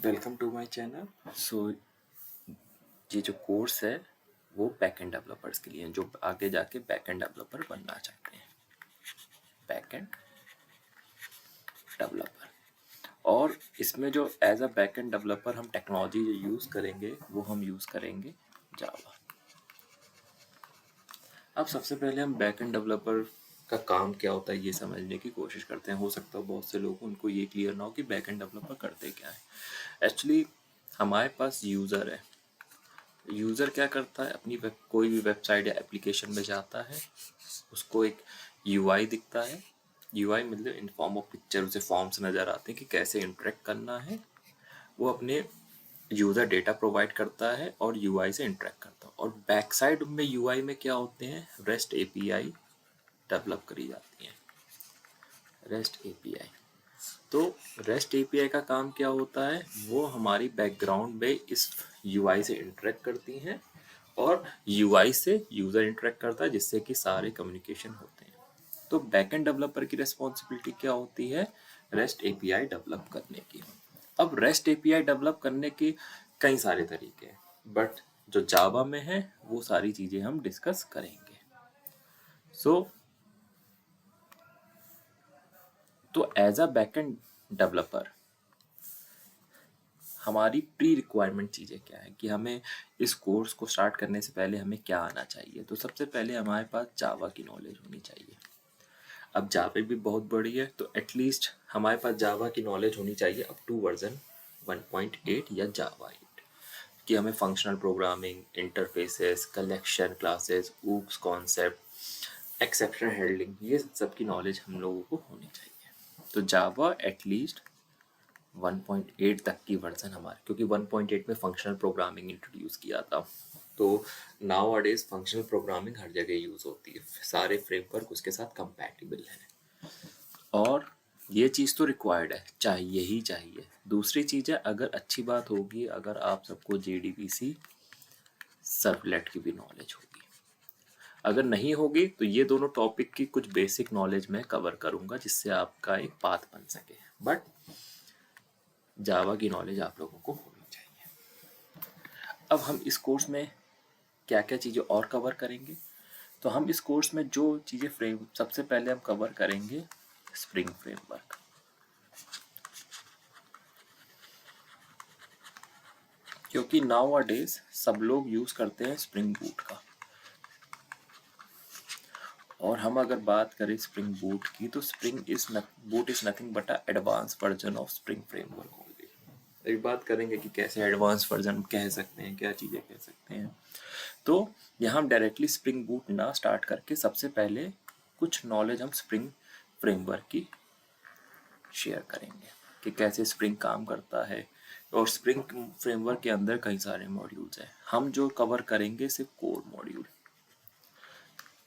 Welcome to my channel. So ये जो course है वो बैकएंड डेवलपर्स के लिए है, जो आगे जाके बैकएंड डेवलपर बनना चाहते हैं। बैकएंड डेवलपर, और इसमें जो एज अ बैकएंड डेवलपर हम टेक्नोलॉजी जो यूज़ करेंगे वो हम यूज़ करेंगे जावा। अब सबसे पहले हम बैकएंड डेवलपर का काम क्या होता है ये समझने की कोशिश करते हैं। हो सकता है बहुत से लोग उनको ये क्लियर ना हो कि बैकएंड डेवलपर करते क्या है। एक्चुअली हमारे पास यूज़र है। यूज़र क्या करता है, अपनी कोई भी वेबसाइट या एप्लीकेशन में जाता है, उसको एक यूआई दिखता है। यूआई मतलब इन फॉर्म ऑफ पिक्चर, उसे फॉर्म्स नज़र आते हैं कि कैसे इंटरेक्ट करना है। वो अपने यूज़र डेटा प्रोवाइड करता है और यूआई से इंटरेक्ट करता है। और बैक साइड में यूआई में क्या होते हैं, रेस्ट एपीआई डेवलप करी जाती हैं। रेस्ट एपीआई, तो रेस्ट एपीआई का काम क्या होता है, वो हमारी बैकग्राउंड में इस यूआई से इंटरेक्ट करती हैं और यूआई से यूज़र इंटरेक्ट करता है, जिससे कि सारे कम्युनिकेशन होते हैं। तो बैकएंड डेवलपर की रिस्पॉन्सिबिलिटी क्या होती है, रेस्ट एपीआई डेवलप करने की। अब रेस्ट एपीआई डेवलप करने के कई सारे तरीके हैं, बट जो जावा में है वो सारी चीज़ें हम डिस्कस करेंगे। तो एज अ बैकएंड डेवलपर हमारी प्री रिक्वायरमेंट चीज़ें क्या है कि हमें इस कोर्स को स्टार्ट करने से पहले हमें क्या आना चाहिए। तो सबसे पहले हमारे पास जावा की नॉलेज होनी चाहिए। अब जावा भी बहुत बड़ी है, तो एटलीस्ट हमारे पास जावा की नॉलेज होनी चाहिए अप टू वर्जन 1.8 या जावा 8, कि हमें functional programming, interfaces, collection classes, oops concept, exception handling, ये सब की नॉलेज हम लोगों को होनी चाहिए। तो जावा एटलीस्ट 1.8 तक की वर्जन हमारे, क्योंकि 1.8 में फंक्शनल प्रोग्रामिंग इंट्रोड्यूस किया था। तो नाउ अडेज फंक्शनल प्रोग्रामिंग हर जगह यूज़ होती है, सारे फ्रेमवर्क उसके साथ कंपैटिबल हैं। और ये चीज़ तो रिक्वायर्ड है, चाहिए ही चाहिए। दूसरी चीज़ है, अगर अच्छी बात होगी अगर आप सबको JDBC सर्वलेट की भी नॉलेज होगी। अगर नहीं होगी तो ये दोनों टॉपिक की कुछ बेसिक नॉलेज मैं कवर करूँगा, जिससे आपका एक पाथ बन सके। बट जावा की नॉलेज आप लोगों को होनी चाहिए। अब हम इस कोर्स में क्या क्या चीज़ें और कवर करेंगे, तो हम इस कोर्स में जो चीज़ें सबसे पहले हम कवर करेंगे स्प्रिंग फ्रेमवर्क। क्योंकि नाउ अ डेज सब लोग यूज़ करते हैं स्प्रिंग बूट का, और हम अगर बात करें स्प्रिंग बूट की, तो boot is nothing but a advance version of spring framework only. एक बात करेंगे कि कैसे एडवांस वर्जन कह सकते हैं, क्या चीज़ें कह सकते हैं। तो यहाँ हम डायरेक्टली स्प्रिंग बूट ना स्टार्ट करके सबसे पहले कुछ नॉलेज हम स्प्रिंग फ्रेमवर्क की शेयर करेंगे कि कैसे स्प्रिंग काम करता है। और स्प्रिंग फ्रेमवर्क के अंदर कई सारे मॉड्यूल्स हैं, हम जो कवर करेंगे सिर्फ core module,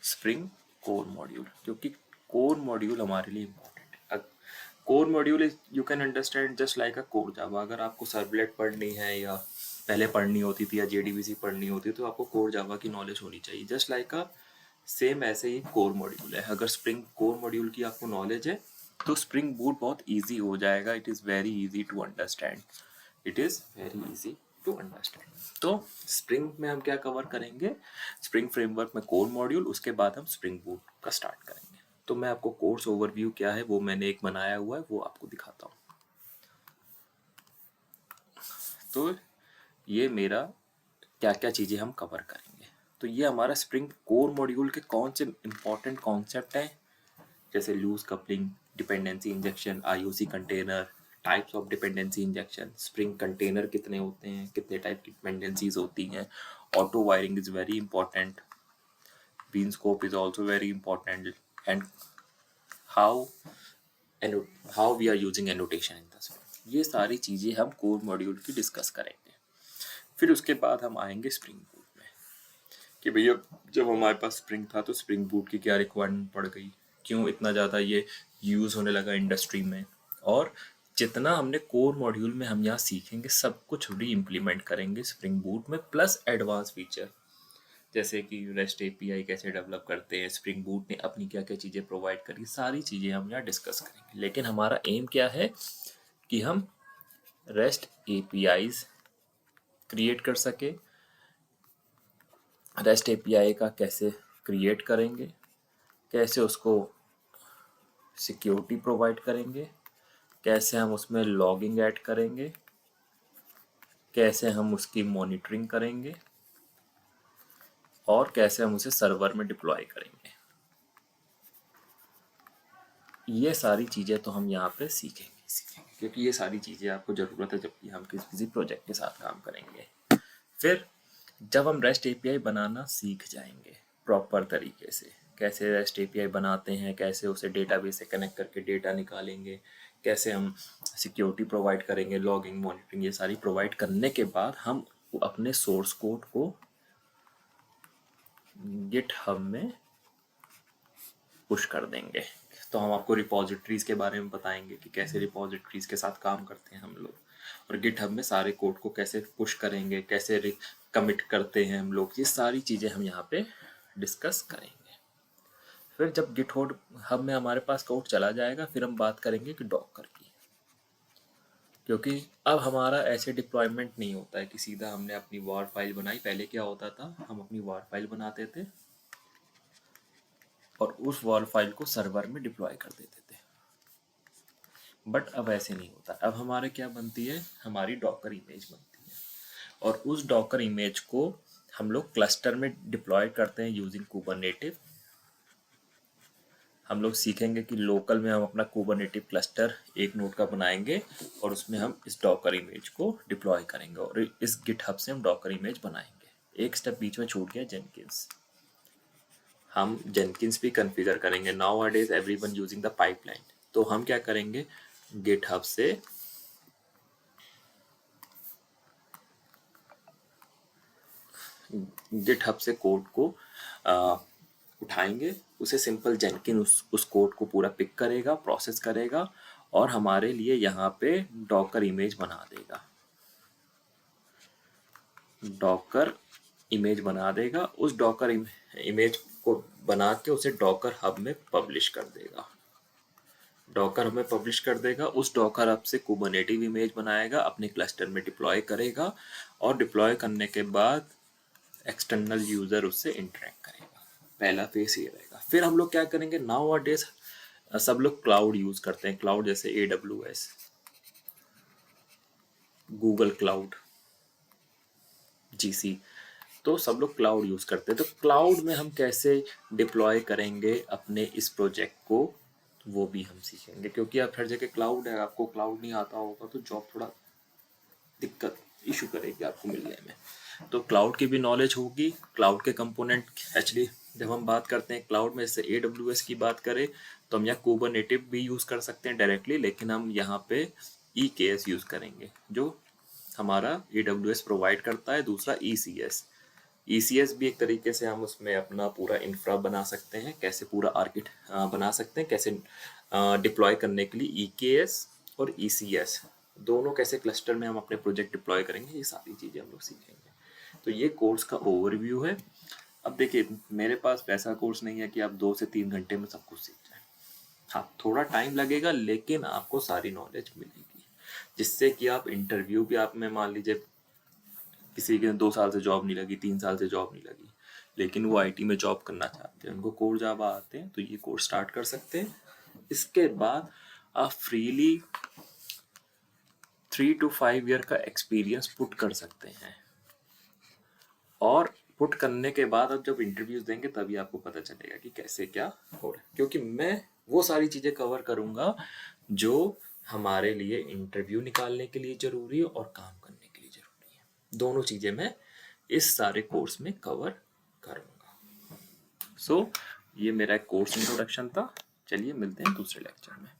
spring core module, क्योंकि कोर मॉड्यूल हमारे लिए इम्पोर्टेंट है। Core module is you can understand just like a core Java. अगर आपको सर्वलेट पढ़नी है या पहले पढ़नी होती थी या JDBC पढ़नी होती है, तो आपको कोर जावा की नॉलेज होनी चाहिए, जस्ट लाइक अ सेम ऐसे ही कोर मॉड्यूल है। अगर स्प्रिंग कोर मॉड्यूल की आपको नॉलेज है तो स्प्रिंग बूट बहुत इजी हो जाएगा। It is very easy to understand, it is very easy to understand. तो स्प्रिंग में हम क्या कवर करेंगे, स्प्रिंग फ्रेमवर्क में कोर मॉड्यूल, उसके बाद हम स्प्रिंग बूट का स्टार्ट करेंगे। तो मैं आपको कोर्स ओवरव्यू क्या है वो मैंने एक बनाया हुआ है, वो आपको दिखाता हूँ। तो ये मेरा क्या क्या चीज़ें हम कवर करेंगे। तो ये हमारा स्प्रिंग कोर मॉड्यूल के कौन से इंपॉर्टेंट कॉन्सेप्ट हैं, जैसे loose coupling, dependency injection, IOC container, types of dependency injection, Spring container कितने होते हैं, कितने टाइप की डिपेंडेंसीज होती हैं, auto wiring is very important, bean scope is also very important, and how how we are using annotation in the Spring. ये सारी चीज़ें हम कोर मॉड्यूल की डिस्कस करेंगे। फिर उसके बाद हम आएंगे स्प्रिंग बूट में, कि भैया जब हमारे पास स्प्रिंग था तो स्प्रिंग बूट की क्या रिक्वायरमेंट पड़ गई, क्यों इतना ज़्यादा ये यूज़ होने लगा इंडस्ट्री में। और जितना हमने कोर मॉड्यूल में हम यहाँ सीखेंगे सब कुछ री इम्प्लीमेंट करेंगे स्प्रिंग बूट में, प्लस एडवांस फीचर, जैसे कि रेस्ट एपीआई कैसे डेवलप करते हैं, स्प्रिंग बूट ने अपनी क्या क्या चीज़ें प्रोवाइड करी, सारी चीज़ें हम यहाँ डिस्कस करेंगे। लेकिन हमारा एम क्या है कि हम रेस्ट एपीआईज क्रिएट कर सके। रेस्ट एपीआई का कैसे क्रिएट करेंगे, कैसे उसको सिक्योरिटी प्रोवाइड करेंगे, कैसे हम उसमें लॉगिंग ऐड करेंगे, कैसे हम उसकी मॉनिटरिंग करेंगे और कैसे हम उसे सर्वर में डिप्लॉय करेंगे। ये सारी चीज़ें तो हम यहाँ पे सीखेंगे क्योंकि ये सारी चीज़ें आपको ज़रूरत है जब भी हम किसी प्रोजेक्ट के साथ काम करेंगे। फिर जब हम रेस्ट एपीआई बनाना सीख जाएंगे प्रॉपर तरीके से, कैसे रेस्ट एपीआई बनाते हैं, कैसे उसे डेटाबेस से कनेक्ट करके डेटा निकालेंगे, कैसे हम सिक्योरिटी प्रोवाइड करेंगे, लॉगिंग, मॉनिटरिंग, ये सारी प्रोवाइड करने के बाद हम अपने सोर्स कोड को गिटहब में पुश कर देंगे। तो हम आपको रिपोजिटरीज के बारे में बताएंगे कि कैसे रिपोजिटरीज के साथ काम करते हैं हम लोग, और गिटहब में सारे कोड को कैसे पुश करेंगे, कैसे कमिट करते हैं हम लोग, ये सारी चीज़ें हम यहाँ पे डिस्कस करेंगे। फिर जब गिटहब में हमारे पास कोड चला जाएगा फिर हम बात करेंगे कि डॉकर की, क्योंकि अब हमारा ऐसे डिप्लॉयमेंट नहीं होता है कि सीधा हमने अपनी वार फाइल बनाई। पहले क्या होता था, हम अपनी वार फाइल बनाते थे और उस वार फाइल को सर्वर में डिप्लॉय कर देते थे, बट अब ऐसे नहीं होता। अब हमारे क्या बनती है, हमारी डॉकर इमेज बनती है और उस डॉकर इमेज को हम लोग क्लस्टर में डिप्लॉय करते हैं यूजिंग कुबरनेटिव। हम लोग सीखेंगे कि लोकल में हम अपना कुबरनेटिव क्लस्टर एक नोड का बनाएंगे और उसमें हम इस डॉकर इमेज को डिप्लॉय करेंगे और इस गिटहब से हम डॉकर इमेज बनाएंगे। एक स्टेप बीच में छूट गया, जेनकिंस। हम जेनकिंस भी कॉन्फ़िगर करेंगे। Nowadays everyone using the pipeline, तो हम क्या करेंगे, गिटहब से कोड को उठाएंगे, उसे सिंपल जेनकिन उस कोड को पूरा पिक करेगा, प्रोसेस करेगा और हमारे लिए यहाँ पे डॉकर इमेज बना देगा। डॉकर इमेज बना देगा, उस डॉकर इमेज को बना के उसे डॉकर हब में पब्लिश कर देगा। डॉकर हमें पब्लिश कर देगा, उस डॉकर हब से कुबरनेटिव इमेज बनाएगा, अपने क्लस्टर में डिप्लॉय करेगा और डिप्लॉय करने के बाद एक्सटर्नल यूजर उससे इंटरेक्ट करेगा। पहला फेस ये रहेगा। फिर हम लोग क्या करेंगे, नाउअडेज सब लोग क्लाउड यूज करते हैं, क्लाउड जैसे AWS, गूगल क्लाउड, GC, तो सब लोग क्लाउड यूज करते हैं। तो क्लाउड में हम कैसे डिप्लॉय करेंगे अपने इस प्रोजेक्ट को, वो भी हम सीखेंगे, क्योंकि अब हर जगह क्लाउड है। आपको क्लाउड नहीं आता होगा तो जॉब थोड़ा दिक्कत इशू करेगी आपको मिलने में। तो क्लाउड की भी नॉलेज होगी। क्लाउड के कंपोनेंट एक्चुअली जब हम बात करते हैं क्लाउड में, जैसे AWS की बात करें तो हम यहाँ कुबरनेटिव भी यूज़ कर सकते हैं डायरेक्टली, लेकिन हम यहाँ पे EKS यूज़ करेंगे जो हमारा AWS प्रोवाइड करता है। दूसरा ECS भी एक तरीके से हम उसमें अपना पूरा इंफ्रा बना सकते हैं, कैसे पूरा आर्किट बना सकते हैं, कैसे डिप्लॉय करने के लिए EKS और ECS दोनों कैसे क्लस्टर में हम अपने प्रोजेक्ट डिप्लॉय करेंगे, ये सारी चीज़ें हम लोग सीखेंगे। तो ये कोर्स का ओवरव्यू है। अब देखिए, मेरे पास वैसा कोर्स नहीं है कि आप 2 से 3 घंटे में सब कुछ सीख जाएं। हाँ, थोड़ा टाइम लगेगा लेकिन आपको सारी नॉलेज मिलेगी, जिससे कि आप इंटरव्यू भी, आप में मान लीजिए किसी के 2 साल से जॉब नहीं लगी, 3 साल से जॉब नहीं लगी, लेकिन वो IT में जॉब करना चाहते हैं, उनको कोर जावा आते हैं, तो ये कोर्स स्टार्ट कर सकते हैं। इसके बाद आप फ्रीली 3 to 5 ईयर का एक्सपीरियंस पुट कर सकते हैं और पुट करने के बाद अब जब इंटरव्यूज देंगे तभी आपको पता चलेगा कि कैसे क्या हो रहा है, क्योंकि मैं वो सारी चीज़ें कवर करूँगा जो हमारे लिए इंटरव्यू निकालने के लिए ज़रूरी है और काम करने के लिए ज़रूरी है। दोनों चीज़ें मैं इस सारे कोर्स में कवर करूँगा। सो ये मेरा एक कोर्स इंट्रोडक्शन था। चलिए मिलते हैं दूसरे लेक्चर में।